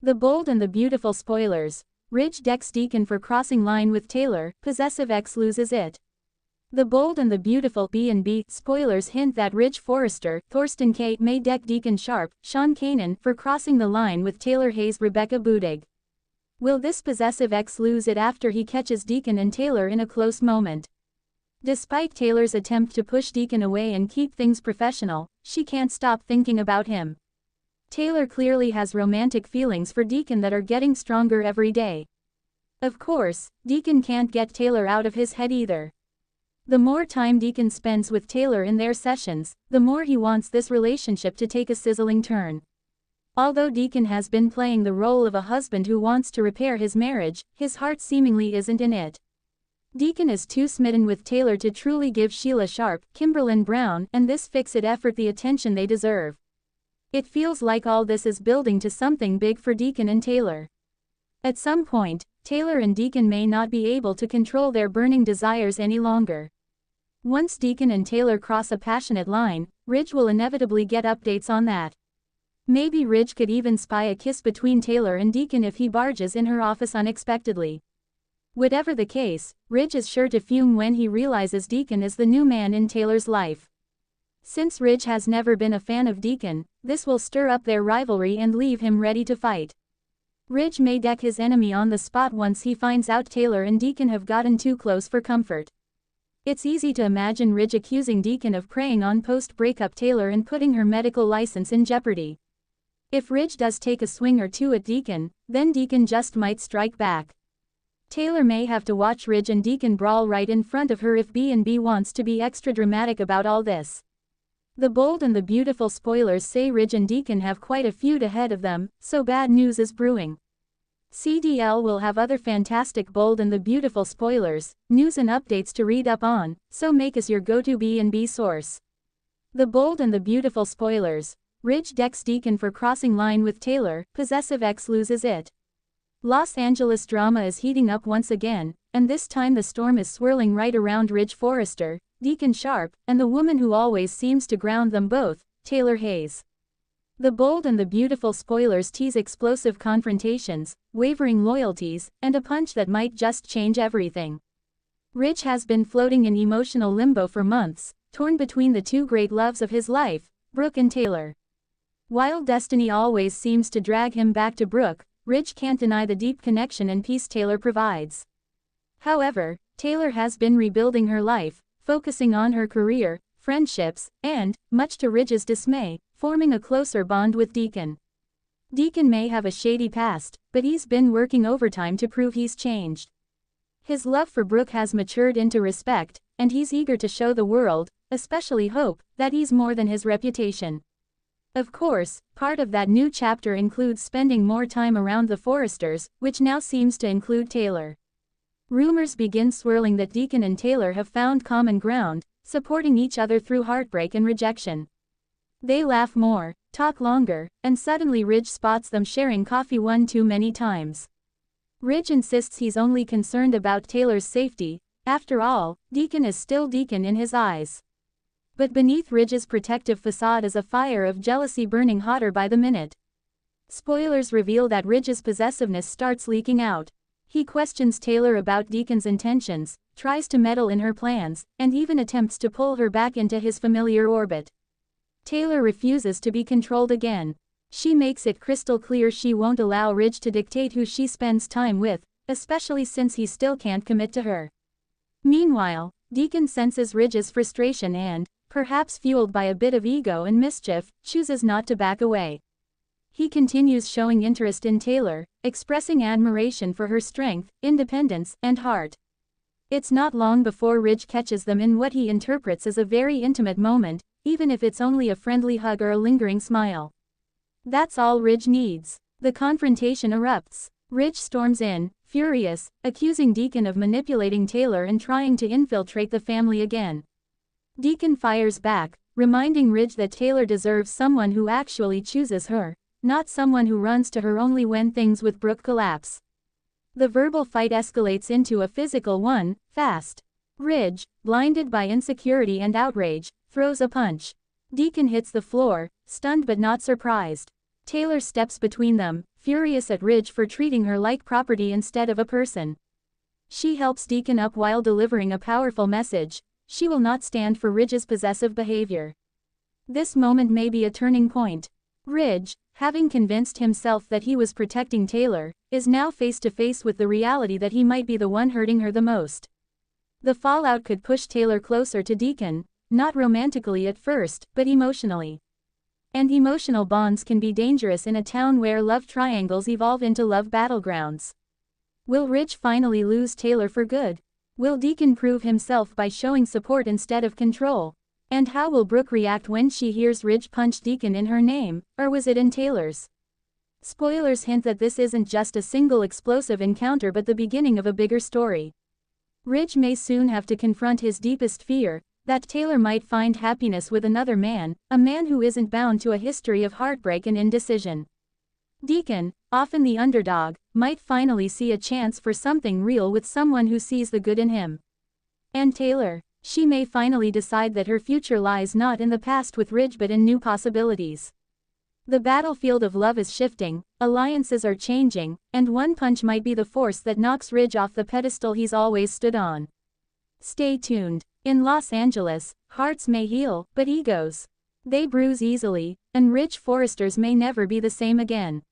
The Bold and the Beautiful spoilers. Ridge decks Deacon for crossing line with Taylor, Possessive X loses it. The Bold and the Beautiful B&B spoilers hint that Ridge Forrester, Thorsten K. may deck Deacon Sharpe, Sean Kanan, for crossing the line with Taylor Hayes Rebecca Budig. Will this Possessive X lose it after he catches Deacon and Taylor in a close moment? Despite Taylor's attempt to push Deacon away and keep things professional, she can't stop thinking about him. Taylor clearly has romantic feelings for Deacon that are getting stronger every day. Of course, Deacon can't get Taylor out of his head either. The more time Deacon spends with Taylor in their sessions, the more he wants this relationship to take a sizzling turn. Although Deacon has been playing the role of a husband who wants to repair his marriage, his heart seemingly isn't in it. Deacon is too smitten with Taylor to truly give Sheila Sharpe, Kimberlyn Brown, and this fix-it effort the attention they deserve. It feels like all this is building to something big for Deacon and Taylor. At some point, Taylor and Deacon may not be able to control their burning desires any longer. Once Deacon and Taylor cross a passionate line, Ridge will inevitably get updates on that. Maybe Ridge could even spy a kiss between Taylor and Deacon if he barges in her office unexpectedly. Whatever the case, Ridge is sure to fume when he realizes Deacon is the new man in Taylor's life. Since Ridge has never been a fan of Deacon, this will stir up their rivalry and leave him ready to fight. Ridge may deck his enemy on the spot once he finds out Taylor and Deacon have gotten too close for comfort. It's easy to imagine Ridge accusing Deacon of preying on post-breakup Taylor and putting her medical license in jeopardy. If Ridge does take a swing or two at Deacon, then Deacon just might strike back. Taylor may have to watch Ridge and Deacon brawl right in front of her if B&B wants to be extra dramatic about all this. The Bold and the Beautiful spoilers say Ridge and Deacon have quite a feud ahead of them, so bad news is brewing. CDL will have other fantastic Bold and the Beautiful spoilers, news and updates to read up on, so make us your go-to B&B source. The Bold and the Beautiful spoilers. Ridge decks Deacon for crossing line with Taylor, Possessive X loses it. Los Angeles drama is heating up once again, and this time the storm is swirling right around Ridge Forrester, Deacon Sharpe, and the woman who always seems to ground them both, Taylor Hayes. The Bold and the Beautiful spoilers tease explosive confrontations, wavering loyalties, and a punch that might just change everything. Ridge has been floating in emotional limbo for months, torn between the two great loves of his life, Brooke and Taylor. While destiny always seems to drag him back to Brooke, Ridge can't deny the deep connection and peace Taylor provides. However, Taylor has been rebuilding her life, focusing on her career, friendships, and, much to Ridge's dismay, forming a closer bond with Deacon. Deacon may have a shady past, but he's been working overtime to prove he's changed. His love for Brooke has matured into respect, and he's eager to show the world, especially Hope, that he's more than his reputation. Of course, part of that new chapter includes spending more time around the Forresters, which now seems to include Taylor. Rumors begin swirling that Deacon and Taylor have found common ground, supporting each other through heartbreak and rejection. They laugh more, talk longer, and suddenly Ridge spots them sharing coffee one too many times. Ridge insists he's only concerned about Taylor's safety. After all, Deacon is still Deacon in his eyes. But beneath Ridge's protective facade is a fire of jealousy burning hotter by the minute. Spoilers reveal that Ridge's possessiveness starts leaking out. He questions Taylor about Deacon's intentions, tries to meddle in her plans, and even attempts to pull her back into his familiar orbit. Taylor refuses to be controlled again. She makes it crystal clear she won't allow Ridge to dictate who she spends time with, especially since he still can't commit to her. Meanwhile, Deacon senses Ridge's frustration and, perhaps fueled by a bit of ego and mischief, chooses not to back away. He continues showing interest in Taylor, expressing admiration for her strength, independence, and heart. It's not long before Ridge catches them in what he interprets as a very intimate moment, even if it's only a friendly hug or a lingering smile. That's all Ridge needs. The confrontation erupts. Ridge storms in, furious, accusing Deacon of manipulating Taylor and trying to infiltrate the family again. Deacon fires back, reminding Ridge that Taylor deserves someone who actually chooses her, not someone who runs to her only when things with Brooke collapse. The verbal fight escalates into a physical one, fast. Ridge, blinded by insecurity and outrage, throws a punch. Deacon hits the floor, stunned but not surprised. Taylor steps between them, furious at Ridge for treating her like property instead of a person. She helps Deacon up while delivering a powerful message. She will not stand for Ridge's possessive behavior. This moment may be a turning point. Ridge, having convinced himself that he was protecting Taylor, is now face to face with the reality that he might be the one hurting her the most. The fallout could push Taylor closer to Deacon, not romantically at first, but emotionally. And emotional bonds can be dangerous in a town where love triangles evolve into love battlegrounds. Will Ridge finally lose Taylor for good? Will Deacon prove himself by showing support instead of control? And how will Brooke react when she hears Ridge punch Deacon in her name, or was it in Taylor's? Spoilers hint that this isn't just a single explosive encounter but the beginning of a bigger story. Ridge may soon have to confront his deepest fear, that Taylor might find happiness with another man, a man who isn't bound to a history of heartbreak and indecision. Deacon, often the underdog, might finally see a chance for something real with someone who sees the good in him. And Taylor, she may finally decide that her future lies not in the past with Ridge but in new possibilities. The battlefield of love is shifting, alliances are changing, and one punch might be the force that knocks Ridge off the pedestal he's always stood on. Stay tuned. In Los Angeles, hearts may heal, but egos, they bruise easily, and Ridge Forresters may never be the same again.